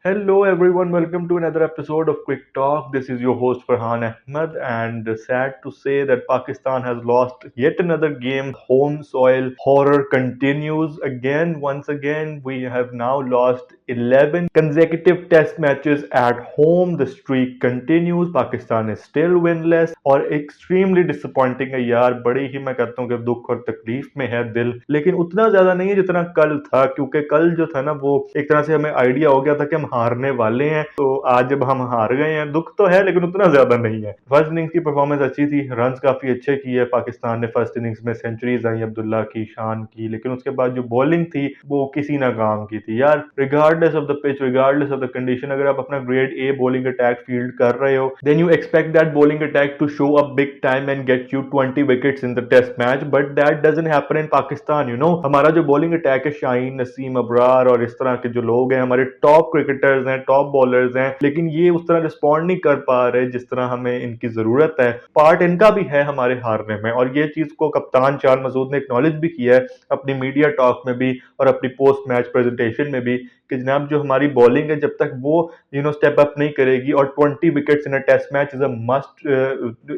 Hello everyone, welcome to another episode of Quick Talk. This is your host Farhan Ahmed, and sad to say that Pakistan has lost yet another game. Home soil horror continues again. Once again, we have now lost 11 consecutive test matches at home. The streak continues. Pakistan is still winless और extremely disappointing है यार. बड़ी ही मैं कहता हूँ कि दुख और तकलीफ में है दिल, लेकिन उतना ज्यादा नहीं है जितना कल था, क्योंकि कल जो था ना वो एक तरह से हमें आइडिया हो गया था कि हम हारने वाले हैं। तो आज जब हम हार गए हैं दुख तो है, लेकिन उतना ज्यादा नहीं है। फर्स्ट इनिंग्स की परफॉर्मेंस अच्छी थी, रन काफी अच्छे किए पाकिस्तान ने। फर्स्ट इनिंग्स में सेंचुरीज आई अब्दुल्ला की, शान की, लेकिन उसके बाद जो बॉलिंग थी वो किसी ना काम की थी यार। Regardless of the pitch, regardless of the condition, अगर आप अपना grade A bowling attack field कर रहे हो, then you expect that bowling attack to show up big time and get you 20 wickets in the test match, but that doesn't happen in Pakistan. हमारा जो bowling attack है, शाहीन, नसीम, अबरार और इस तरह के जो लोग हैं, हमारे टॉप क्रिकेटर्स हैं, टॉप बॉलर्स हैं, लेकिन ये उस तरह रिस्पॉन्ड नहीं कर पा रहे जिस तरह हमें इनकी जरूरत है। पार्ट इनका भी है हमारे हारने में, और ये चीज को कप्तान चार मसूद ने एक्नॉलेज भी किया है अपनी मीडिया टॉक में भी और अपनी पोस्ट मैच प्रेजेंटेशन में भी, कि जनाब जो हमारी बॉलिंग है, जब तक वो स्टेप अप नहीं करेगी, और 20 wickets in a test match is a must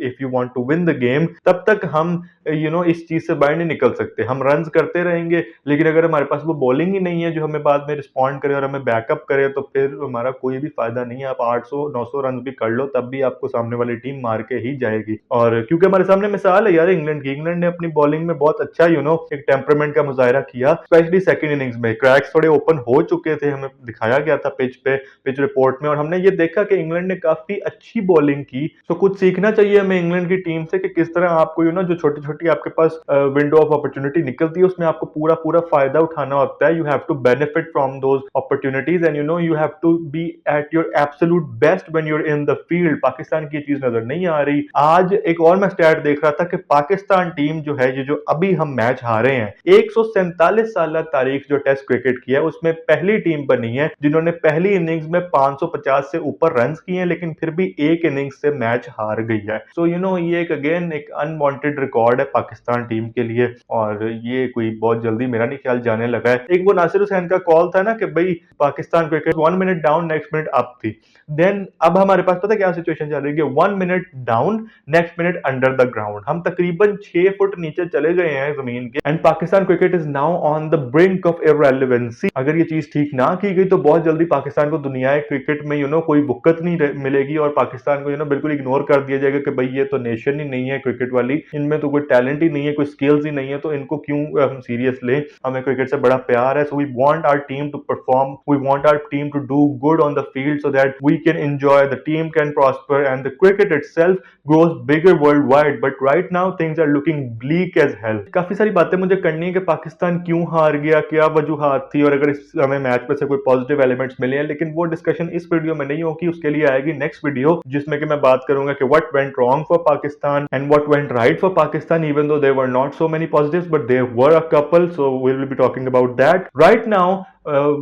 if you want to win the game, तब तक हम इस चीज से बाहर नहीं निकल सकते। हम रन करते रहेंगे, लेकिन अगर हमारे पास वो बॉलिंग ही नहीं है जो हमें बाद में रिस्पॉन्ड करे और हमें बैकअप करे, तो फिर हमारा कोई भी फायदा नहीं है। आप 800-900 रन भी कर लो, तब भी आपको सामने वाली टीम मार के ही जाएगी। और क्योंकि हमारे सामने मिसाल है यार इंग्लैंड की। इंग्लैंड ने अपनी बॉलिंग में बहुत अच्छा एक टेम्परामेंट का मुजाहरा किया, स्पेशली सेकंड इनिंग्स में। क्रैक्स थोड़े ओपन हो चुके थे, हमें दिखाया गया था पिच रिपोर्ट में, और हमने ये देखा कि इंग्लैंड ने काफी अच्छी बॉलिंग की। तो कुछ सीखना चाहिए हमें इंग्लैंड की टीम से, कि किस तरह आपको जो छोटी छोटी आपके पास विंडो ऑफ अपॉर्चुनिटी निकलती है, उसमें आपको पूरा पूरा फायदा उठाना होता है। You have to benefit from those opportunities, and you have to be at your absolute best when you are in the field. Pakistan की चीज नजर नहीं आ रही। आज एक और मैं स्टैट देख रहा था कि पाकिस्तान टीम जो है, ये जो अभी हम मैच हारे हैं, 147 साल तारीख जो टेस्ट क्रिकेट की है, उसमें पहली टीम बनी है जिन्होंने पहली इनिंग्स में 550 से ऊपर रन किए हैं, लेकिन फिर भी एक इनिंग्स से मैच हार गई है। सो ये एक अगेन एक अनवांटेड रिकॉर्ड है पाकिस्तान टीम के लिए, और ये कोई बहुत जल्दी मेरा नहीं ख्याल जाने लगा है। एक वो नासिर हुसैन का कॉल था ना कि भाई Pakistan cricket 1 minute down next minute up थी। देन अब हमारे पास पता क्या सिचुएशन चल रही है, 1 minute down next minute under the ground. हम तकरीबन 6 फुट नीचे चले गए हैं जमीन के, and Pakistan cricket is now on the brink of irrelevancy. अगर ये चीज ठीक ना की गई तो बहुत जल्दी पाकिस्तान को दुनिया क्रिकेट में कोई बुक्कत नहीं मिलेगी, और पाकिस्तान को बिल्कुल इग्नोर कर दिया जाएगा कि भाई ये तो नेशन ही नहीं है क्रिकेट वाली, इनमें तो कोई टैलेंट ही नहीं है, कोई स्किल्स ही नहीं है, तो इनको क्यों हम सीरियस लें। हमें क्रिकेट से बड़ा प्यार है। So we want our team to perform, we want our team to do good on the field, so that we can enjoy, the team can prosper, and the cricket itself grows bigger worldwide. But right now things are looking bleak as hell. काफी सारी बातें मुझे करनी है कि पाकिस्तान क्यों हार गया, क्या वजूहात थी, और अगर हमें मैच में से कोई पॉजिटिव एलिमेंट्स मिले हैं, लेकिन वो डिस्कशन इस वीडियो में नहीं होगी। उसके लिए आएगी नेक्स्ट वीडियो, जिसमें कि मैं बात करूंगा कि what went wrong for Pakistan and what went right for Pakistan, even though there were not so many positives, but there were a couple. So we will be talking about that right now.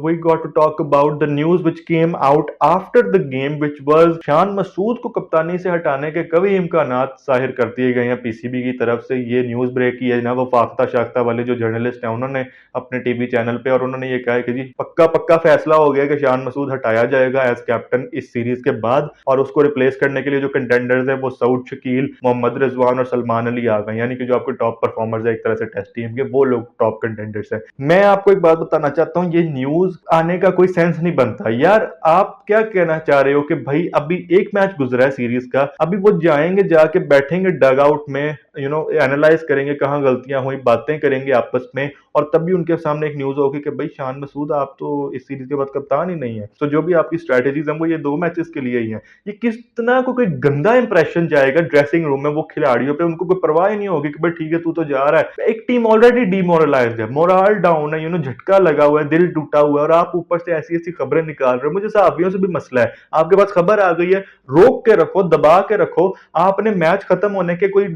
We got to talk about the news which came out after the game, which was Shan Masood को कप्तानी से हटाने के कभी इम्कानात जाहिर कर दिए गए हैं पीसीबी की तरफ से। ये न्यूज ब्रेक की है ना वो फाख्ता शाख्ता वाले जो जर्नलिस्ट हैं, उन्होंने अपने टीवी चैनल पे, और उन्होंने ये कहा है कि जी पक्का पक्का फैसला हो गया कि शान मसूद हटाया जाएगा एज कैप्टन इस सीरीज के बाद, और उसको रिप्लेस करने के लिए जो कंटेंडर्स है वो सऊद शकील, मोहम्मद रिजवान और सलमान अली आ गए, यानी कि जो आपके टॉप परफॉर्मर्स है एक तरह से टेस्ट टीम के, वो लोग टॉप कंटेंडर्स है। मैं आपको एक बात बताना चाहता हूँ, ये न्यूज आने का कोई सेंस नहीं बनता यार। आप क्या कहना चाह रहे हो कि भाई अभी एक मैच गुजरा है सीरीज का, अभी वो जाएंगे, जाके बैठेंगे डग आउट में, एनालाइज करेंगे कहां गलतियां हुई, बातें करेंगे आपस में, और तब भी उनके सामने एक न्यूज होगी कि भाई शान मसूद आप तो इस सीरीज के बाद कप्तान ही नहीं है। तो जो भी आपकी स्ट्रेटेजीज है वो ये 2 मैचेस के लिए ही है। ये कितना को कोई गंदा इंप्रेशन जाएगा ड्रेसिंग रूम में वो खिलाड़ियों पे, उनको कोई परवाह ही नहीं होगी कि भाई ठीक है तू तो जा रहा है। एक टीम ऑलरेडी डिमोरलाइज्ड है, मोरल डाउन है, झटका लगा हुआ है, दिल टूटा हुआ है, और आप ऊपर से ऐसी ऐसी खबरें निकाल रहे हो। मुझे सहाफियों से भी मसला है, आपके पास खबर आ गई है, रोक के रखो, दबा के रखो। आपने मैच खत्म होने के कोई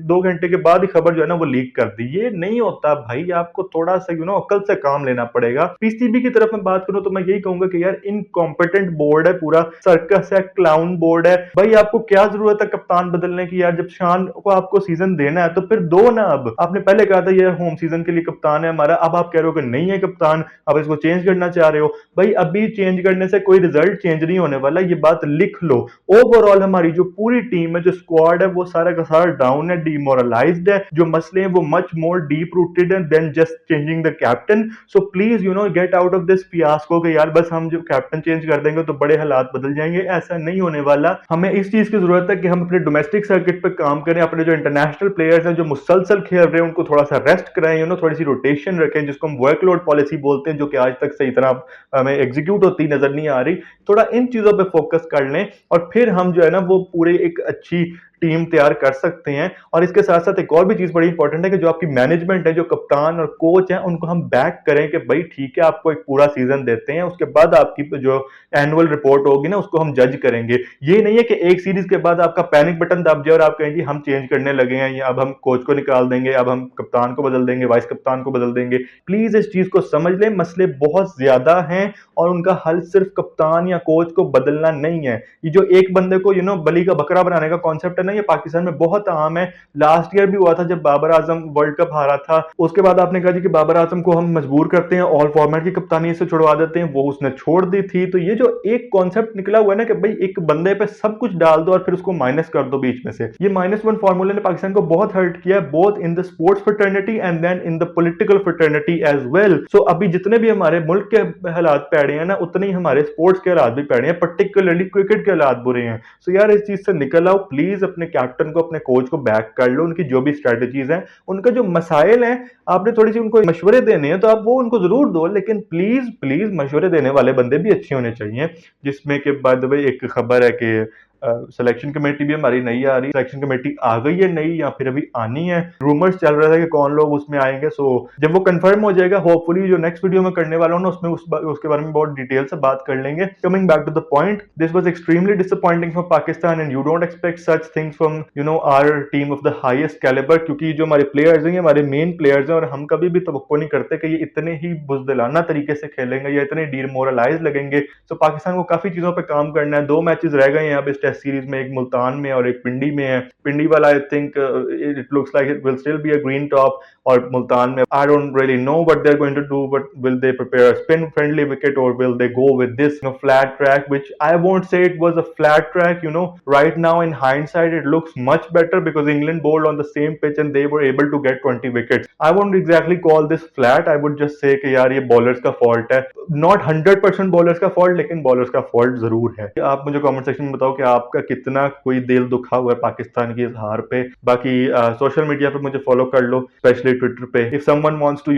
2 घंटे के बाद ही खबर जो है ना वो लीक कर दी। ये नहीं होता भाई, आपको थोड़ा सा अक्ल से काम लेना पड़ेगा। पीसीबी की तरफ मैं बात करूं तो मैं यही कहूंगा कि यार इनकॉम्पिटेंट बोर्ड है, पूरा सर्कस है, क्लाउन बोर्ड है भाई। आपको क्या जरूरत है कप्तान बदलने की यार? जब शान को आपको सीजन देना है तो फिर दो ना। अब आपने पहले कहा था यार होम सीजन के लिए कप्तान है हमारा, अब आप कह रहे हो कि नहीं है कप्तान, अब इसको चेंज करना चाह रहे हो। भाई अभी चेंज करने से कोई रिजल्ट चेंज नहीं होने वाला, ये बात लिख लो। ओवरऑल हमारी जो पूरी टीम है, जो स्क्वाड है, वो सारा का सारा डाउन है, डिमोरलाइज्ड है। जो मसले हैं वो मच मोर डीप रूटेड है then just changing the captain. So please get out of this fiasco कि यार बस हम जो कैप्टन चेंज कर देंगे तो बड़े हालात बदल जाएंगे। ऐसा नहीं होने वाला। हमें इस चीज की जरूरत है कि हम अपने डोमेस्टिक सर्किट पे काम करें, अपने जो इंटरनेशनल प्लेयर्स हैं जो मुसलसल खेल रहे हैं उनको थोड़ा सा रेस्ट कराएं, थोड़ी सी रोटेशन रखें, जिसको हम वर्कलोड पॉलिसी बोलते हैं, जो कि आज तक सही तरह हमें एग्जीक्यूट होती नजर नहीं आ रही। थोड़ा इन चीजों पे फोकस कर लें और फिर हम जो है ना वो पूरे एक अच्छी टीम तैयार कर सकते हैं। और इसके साथ साथ एक और भी चीज बड़ी इंपॉर्टेंट है कि जो आपकी मैनेजमेंट है, जो कप्तान और कोच है, उनको हम बैक करें कि भाई ठीक है आपको एक पूरा सीजन देते हैं, उसके बाद आपकी जो एनुअल रिपोर्ट होगी ना उसको हम जज करेंगे। ये नहीं है कि एक सीरीज के बाद आपका पैनिक बटन दब जाए और आप कहें जी हम चेंज करने लगे हैं, या अब हम कोच को निकाल देंगे, अब हम कप्तान को बदल देंगे, वाइस कप्तान को बदल देंगे। प्लीज इस चीज को समझ लें, मसले बहुत ज्यादा हैं और उनका हल सिर्फ कप्तान या कोच को बदलना नहीं है। ये जो एक बंदे को बली का बकरा बनाने का कॉन्सेप्ट है ना, ये पाकिस्तान में बहुत आम है। लास्ट ईयर भी हुआ था जब बाबर आजम वर्ल्ड कप हारा था, उसके बाद आपने कहा जी कि बाबर आजम को हम मजबूर करते हैं, ऑल फॉर्मेट की कप्तानी से छुड़वा देते हैं, वो उसने छोड़ दी थी। तो ये जो एक कॉन्सेप्ट निकला हुआ है ना कि भाई एक बंदे पे सब कुछ डाल दो और फिर उसको माइनस कर दो बीच में से, ये -1 फॉर्मूले ने पाकिस्तान को बहुत हर्ट किया, both in the sports fraternity and then in the political fraternity as well. So अभी जितने भी हमारे मुल्क के हालात पैड़े हैं ना, उतने ही हमारे स्पोर्ट्स के हालात भी पैड़े हैं, पर्टिकुलरली क्रिकेट के हालात बुरे हैं। सो यार इस चीज से निकल आओ प्लीज, अपने कैप्टन को, अपने कोच को बैक कर लो। उनकी जो भी स्ट्रेटजीज हैं, उनका जो मसाइल हैं, आपने थोड़ी सी उनको मशवरे देने हैं तो आप वो उनको जरूर दो, लेकिन प्लीज प्लीज मशवरे देने वाले बंदे भी अच्छे होने चाहिए। जिसमें कि बाय द वे एक खबर है कि सिलेक्शन कमेटी भी हमारी नई आ रही, सिलेक्शन कमेटी आ गई है नई या फिर अभी आनी है। रूमर्स चल रहा था कि कौन लोग उसमें आएंगे। सो जब वो कंफर्म हो जाएगा, होपफुली जो नेक्स्ट वीडियो में करने वाला हूं ना उसमें उसके बारे में बहुत डिटेल से बात कर लेंगे। Coming back to the point, this was extremely disappointing for Pakistan and you don't expect such things from our team of the highest calibre, क्योंकि जो हमारे प्लेयर्स हैं, हमारे मेन प्लेयर्स हैं और हम कभी भी तवक्को नहीं करते कि ये इतने ही बुजदिलाना तरीके से खेलेंगे या इतने डिमोरलाइज लगेंगे। सो पाकिस्तान को काफी चीजों पर काम करना है। 2 मैचेस रह गए हैं अब इस टेस्ट सीरीज में, एक मुल्तान में और एक पिंडी में है। पिंडी वाला I think it looks like it will still be a green top, और मुल्तान में I don't really know what they are going to do, but will they prepare a spin friendly wicket और will they go with this flat track, which I won't say it was a flat track. Right now in hindsight it looks much better because England bowled on the same pitch and they were able to get 20 wickets. I won't exactly call this flat, I would just say कि यार ये bowlers का fault है, not 100% bowlers का fault, लेकिन bowlers का fault जरूर है। आप मुझे comment section में बताओ कि आपका कितना कोई दिल दुखा हुआ है पाकिस्तान की इस हार पे। बाकी सोशल मीडिया पे मुझे फॉलो कर लो, स्पेशली ट्विटर पे। If someone wants to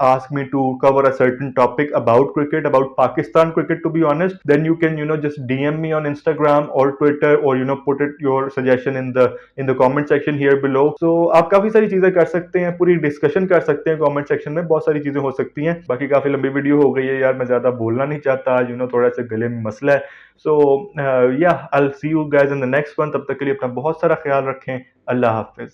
ask me to cover a certain topic about cricket, about Pakistan cricket to be honest, then you can just DM me on Instagram or Twitter, or put it your suggestion in the comment section here below. So आप काफी सारी चीजें कर सकते हैं, पूरी discussion कर सकते हैं कमेंट सेक्शन में, बहुत सारी चीजें हो सकती हैं। बाकी काफी लंबी वीडियो हो गई है यार, मैं ज्यादा बोलना नहीं चाहता, थोड़ा सा गले में मसला है। सो या I will see you guys in the next one. तब तक के लिए अपना बहुत सारा ख्याल रखें। अल्लाह हाफिज।